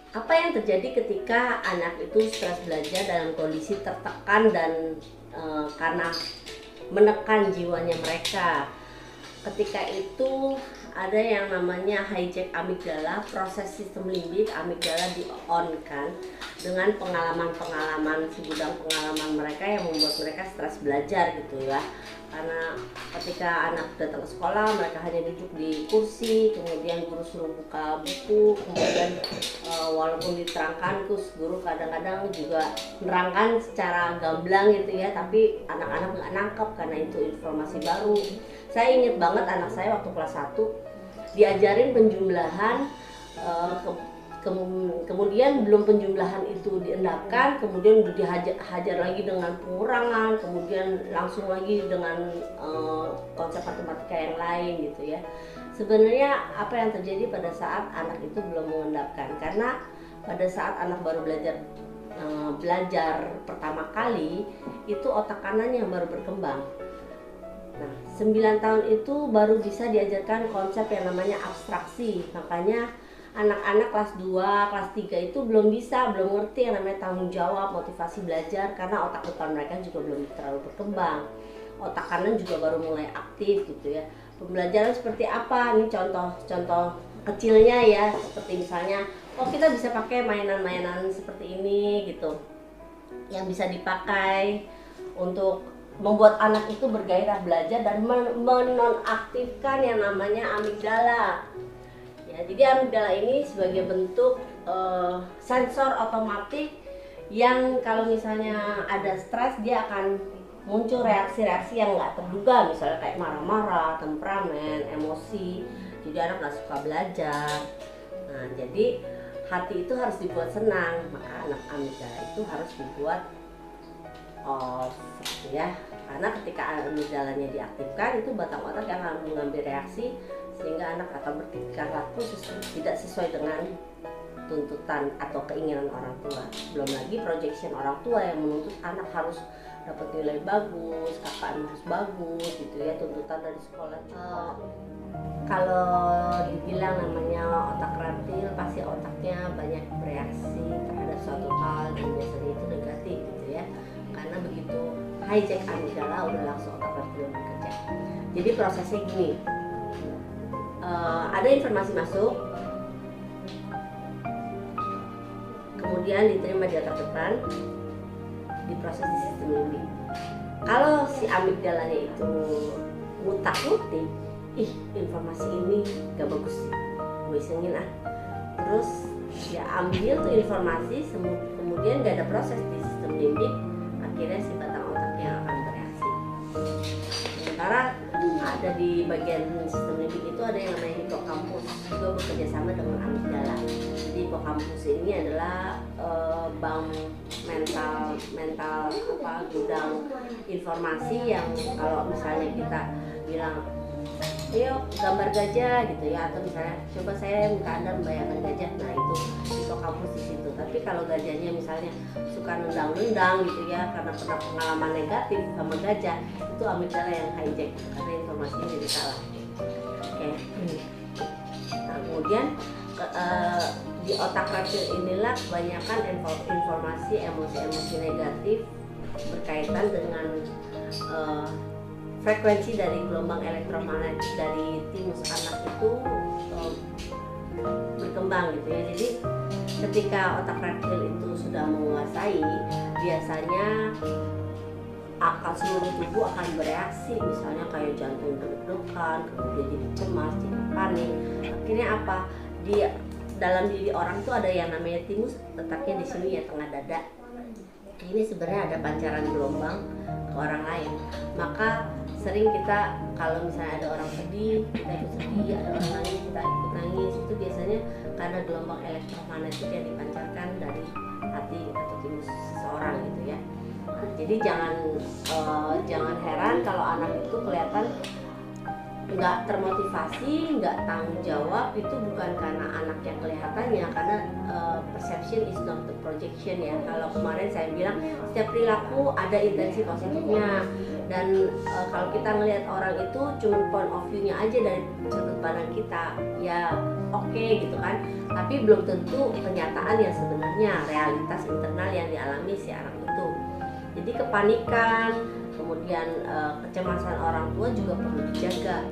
Apa yang terjadi ketika anak itu stres belajar dalam kondisi tertekan dan karena menekan jiwanya mereka? Ketika itu ada yang namanya hijack amigdala, proses sistem limbik amigdala di on kan dengan pengalaman-pengalaman, segudang pengalaman mereka yang membuat mereka stres belajar gitu ya. Karena ketika anak datang ke sekolah mereka hanya duduk di kursi, kemudian guru suruh buka buku, kemudian walaupun diterangkan guru kadang-kadang juga menerangkan secara gamblang gitu ya, tapi anak-anak nggak nangkep karena itu informasi baru. Saya inget banget anak saya waktu kelas 1 diajarin penjumlahan, kemudian belum penjumlahan itu diendapkan, kemudian dihajar lagi dengan pengurangan, kemudian langsung lagi dengan konsep matematika yang lain gitu ya. Sebenarnya apa yang terjadi pada saat anak itu belum mengendapkan, karena pada saat anak baru belajar pertama kali itu otak kanan yang baru berkembang. Nah, 9 tahun itu baru bisa diajarkan konsep yang namanya abstraksi. Makanya anak-anak kelas 2, kelas 3 itu belum ngerti yang namanya tanggung jawab, motivasi belajar, karena otak depan mereka juga belum terlalu berkembang. Otak kanan juga baru mulai aktif gitu ya. Pembelajaran seperti apa? Ini contoh kecilnya ya, seperti misalnya, oh kita bisa pakai mainan-mainan seperti ini gitu, yang bisa dipakai untuk membuat anak itu bergairah belajar dan menonaktifkan yang namanya amigdala. Ya, jadi amigdala ini sebagai bentuk sensor otomatis yang kalau misalnya ada stres dia akan muncul reaksi-reaksi yang nggak terduga, misalnya kayak marah-marah, temperamen, emosi. Jadi anak nggak suka belajar. Nah, jadi hati itu harus dibuat senang, maka anak amigdala itu harus dibuat off ya, karena ketika amigdalanya diaktifkan itu batang otak yang akan mengambil reaksi sehingga anak akan bertingkah laku tidak sesuai dengan tuntutan atau keinginan orang tua. Belum lagi projection orang tua yang menuntut anak harus dapat nilai bagus, KKM harus bagus gitu ya, tuntutan dari sekolah. Kalau dibilang namanya otak reptil, pasti otaknya banyak bereaksi terhadap suatu hal dan biasanya itu negatif gitu ya. Karena begitu hijack amigdala udah langsung otak reptil bekerja. Jadi prosesnya gini, ada informasi masuk, kemudian diterima di otak depan, diproses di sistem limbik. Kalau si amigdalanya itu ngutak-ngutik, informasi ini gak bagus sih, gue isengin terus ya ambil tuh informasi, kemudian gak ada proses di sistem limbik, akhirnya si batang otaknya akan bereaksi. Sementara ada di bagian sistem limbik itu ada yang namanya hipokampus, juga bekerja sama dengan amigdala. Jadi hipokampus ini adalah bank mental gudang informasi yang kalau misalnya kita bilang ayo gambar gajah gitu ya, atau misalnya coba saya minta Anda membayangkan gajah, nah itu hipokampus di situ. Tapi kalau gajahnya misalnya suka nendang-nendang gitu ya karena pernah pengalaman negatif sama gajah, itu amigdala yang hijack karena informasinya jadi salah. Oke. Nah, kemudian di otak reptil inilah kebanyakan informasi emosi-emosi negatif berkaitan dengan frekuensi dari gelombang elektromagnetik dari timus anak itu berkembang gitu ya. Jadi ketika otak reptil itu sudah menguasai, biasanya akal seluruh tubuh akan bereaksi, misalnya kayak jantung deg-degan, kemudian jadi cemas, jadi panik. Akhirnya apa? Di dalam diri orang itu ada yang namanya timus, letaknya di sini ya, tengah dada. Ini sebenarnya ada pancaran gelombang ke orang lain. Maka sering kita kalau misalnya ada orang sedih, kita ikut sedih, ada orang nangis, kita ikut nangis. Itu biasanya karena gelombang elektromagnetik yang dipancarkan dari hati atau timus seseorang gitu ya. Jadi jangan heran kalau anak itu kelihatan nggak termotivasi, nggak tanggung jawab. Itu bukan karena anak yang kelihatannya, karena perception is not the projection ya. Kalau kemarin saya bilang setiap perilaku ada intensi positifnya, dan kalau kita ngelihat orang itu cuma point of view-nya aja dari sudut pandang kita ya oke gitu kan. tapi belum tentu kenyataan yang sebenarnya, realitas internal yang dialami si anak itu. Jadi kepanikan, kemudian kecemasan orang tua juga perlu dijaga.